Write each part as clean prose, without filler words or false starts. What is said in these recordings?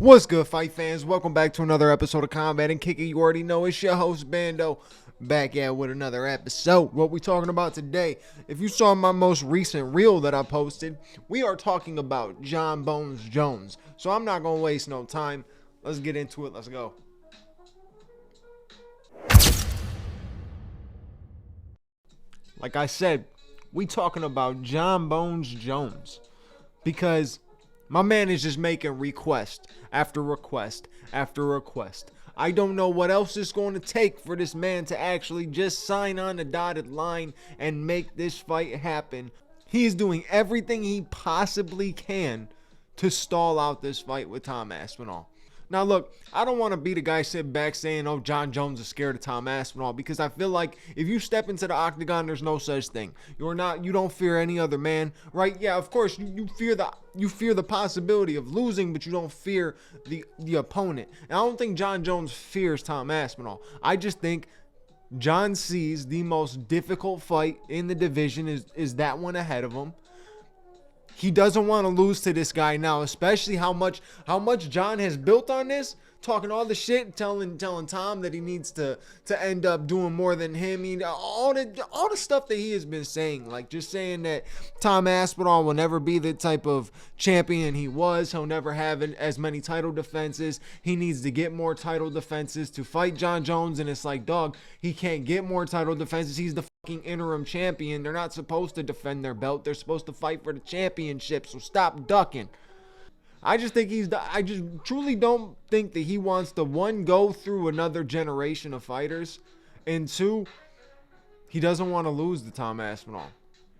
What's good, fight fans? Welcome back to another episode of Combat and Kicking. You already know it's your host, Bando, back at with another episode. What we talking about today? If you saw my most recent reel that I posted, we are talking about Jon Bones Jones. So I'm not going to waste no time. Let's get into it. Let's go. Like I said, we talking about Jon Bones Jones because my man is just making request after request after request. I don't know what else it's going to take for this man to actually just sign on the dotted line and make this fight happen. He is doing everything he possibly can to stall out this fight with Tom Aspinall. Now look, I don't want to be the guy sitting back saying, oh, Jon Jones is scared of Tom Aspinall, because I feel like if you step into the octagon, there's no such thing. You don't fear any other man, right? Yeah, of course you fear the possibility of losing, but you don't fear the opponent. And I don't think Jon Jones fears Tom Aspinall. I just think Jon sees the most difficult fight in the division is that one ahead of him. He doesn't want to lose to this guy now, especially how much Jon has built on this, talking all the shit, telling Tom that he needs to end up doing more than him. All the stuff that he has been saying, like just saying that Tom Aspinall will never be the type of champion he was. He'll never have as many title defenses. He needs to get more title defenses to fight Jon Jones, and it's like, dog, he can't get more title defenses. He's the fucking interim champion. They're not supposed to defend their belt. They're supposed to fight for the championship. So stop ducking. I just truly don't think that he wants to, one, go through another generation of fighters, and two, he doesn't want to lose to Tom Aspinall.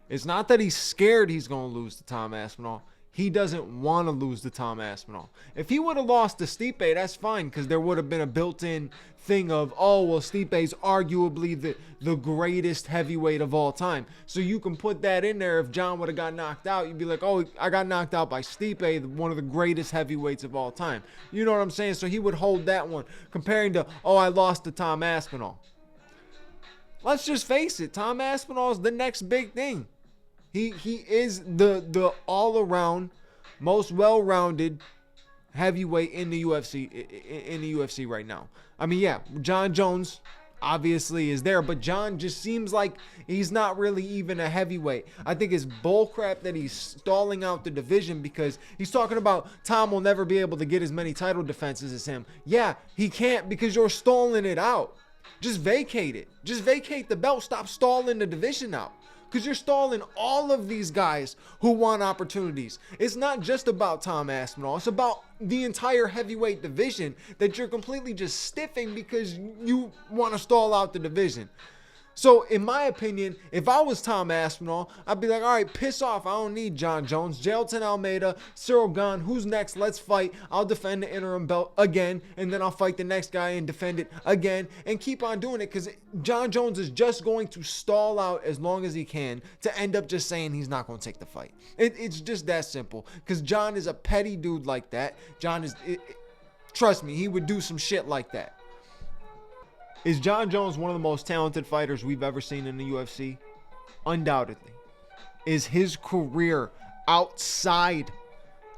It's not that he's scared he's going to lose to Tom Aspinall. He doesn't want to lose to Tom Aspinall. If he would have lost to Stipe, that's fine, because there would have been a built-in thing of, oh, well, Stipe's arguably the greatest heavyweight of all time. So you can put that in there. If Jon would have got knocked out, you'd be like, oh, I got knocked out by Stipe, one of the greatest heavyweights of all time. You know what I'm saying? So he would hold that one, comparing to, oh, I lost to Tom Aspinall. Let's just face it. Tom Aspinall is the next big thing. He is the all-around, most well-rounded heavyweight in the UFC right now. I mean, yeah, Jon Jones obviously is there, but Jon just seems like he's not really even a heavyweight. I think it's bullcrap that he's stalling out the division, because he's talking about Tom will never be able to get as many title defenses as him. Yeah, he can't, because you're stalling it out. Just vacate it. Just vacate the belt. Stop stalling the division out. Because you're stalling all of these guys who want opportunities. It's not just about Tom Aspinall. It's about the entire heavyweight division that you're completely just stiffing because you want to stall out the division. So, in my opinion, if I was Tom Aspinall, I'd be like, all right, piss off. I don't need Jon Jones. Jailton Almeida, Cyril Gane, who's next? Let's fight. I'll defend the interim belt again, and then I'll fight the next guy and defend it again, and keep on doing it, because Jon Jones is just going to stall out as long as he can to end up just saying he's not going to take the fight. It's just that simple, because Jon is a petty dude like that. Trust me, he would do some shit like that. Is Jon Jones one of the most talented fighters we've ever seen in the UFC? Undoubtedly. Is his career outside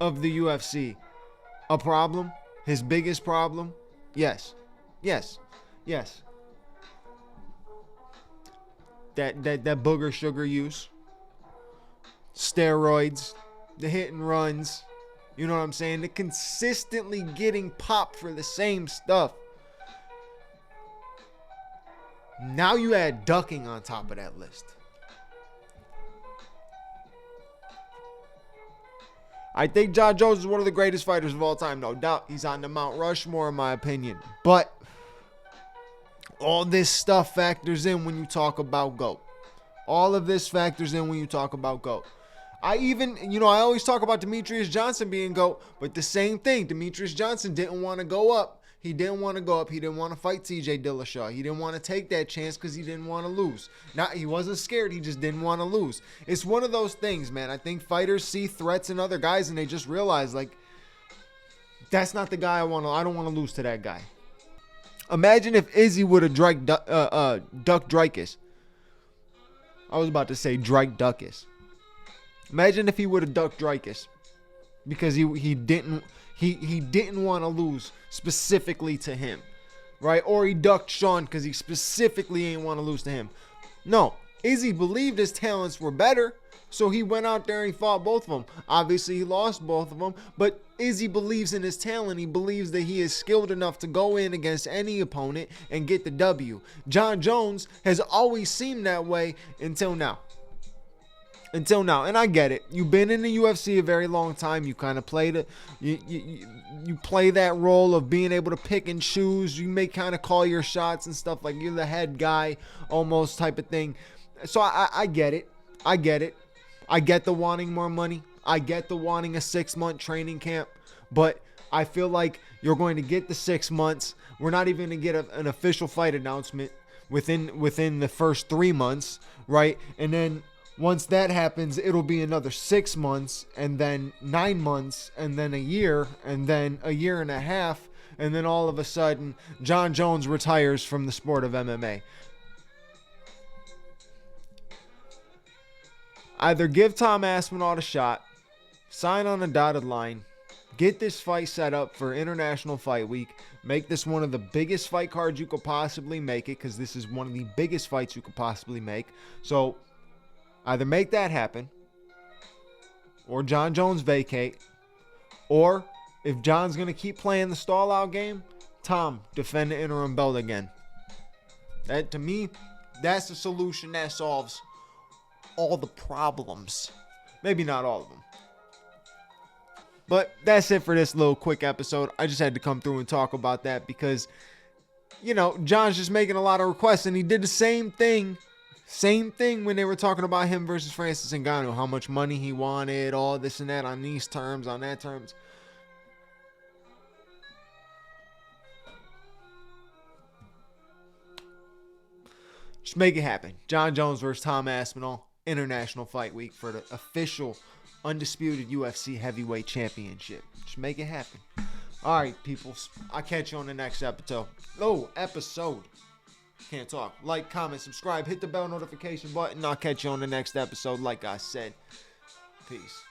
of the UFC a problem? His biggest problem? Yes. Yes. Yes. That booger sugar use, steroids, the hit and runs, you know what I'm saying? The consistently getting popped for the same stuff. Now you add ducking on top of that list. I think Jon Jones is one of the greatest fighters of all time, no doubt. He's on the Mount Rushmore, in my opinion. But all this stuff factors in when you talk about GOAT. All of this factors in when you talk about GOAT. I always talk about Demetrius Johnson being GOAT, but the same thing. Demetrius Johnson didn't want to go up. He didn't want to go up. He didn't want to fight TJ Dillashaw. He didn't want to take that chance because he didn't want to lose. He wasn't scared. He just didn't want to lose. It's one of those things, man. I think fighters see threats in other guys and they just realize, like, that's not the guy I don't want to lose to that guy. Imagine if Izzy would have ducked Dricus. I was about to say Drake Duckus. Imagine if he would have ducked Dricus because he didn't want to lose specifically to him, right? Or he ducked Sean because he specifically ain't want to lose to him. No, Izzy believed his talents were better, so he went out there and he fought both of them. Obviously, he lost both of them, but Izzy believes in his talent. He believes that he is skilled enough to go in against any opponent and get the W. Jon Jones has always seemed that way until now. And I get it. You've been in the UFC a very long time. You kind of play you play that role of being able to pick and choose. You may kind of call your shots and stuff, like you're the head guy almost type of thing. So I get it. I get the wanting more money. I get the wanting a 6-month training camp. But I feel like you're going to get the 6 months. We're not even going to get an official fight announcement within the first 3 months, right? And then once that happens, it'll be another 6 months, and then 9 months, and then a year, and then a year and a half, and then all of a sudden, Jon Jones retires from the sport of MMA. Either give Tom Aspinall a shot, sign on a dotted line, get this fight set up for International Fight Week, make this one of the biggest fight cards you could possibly make it, because this is one of the biggest fights you could possibly make. So either make that happen, or Jon Jones vacate, or if Jon's going to keep playing the stall-out game, Tom, defend the interim belt again. That, to me, that's the solution that solves all the problems. Maybe not all of them. But that's it for this little quick episode. I just had to come through and talk about that because, Jon's just making a lot of requests, and he did the same thing when they were talking about him versus Francis Ngannou, how much money he wanted, all this and that on these terms, on that terms. Just make it happen. Jon Jones versus Tom Aspinall, International Fight Week for the official undisputed UFC heavyweight championship. Just make it happen. All right, peoples. I'll catch you on the next episode. Can't talk. Like, comment, subscribe, hit the bell notification button. I'll catch you on the next episode, like I said. Peace.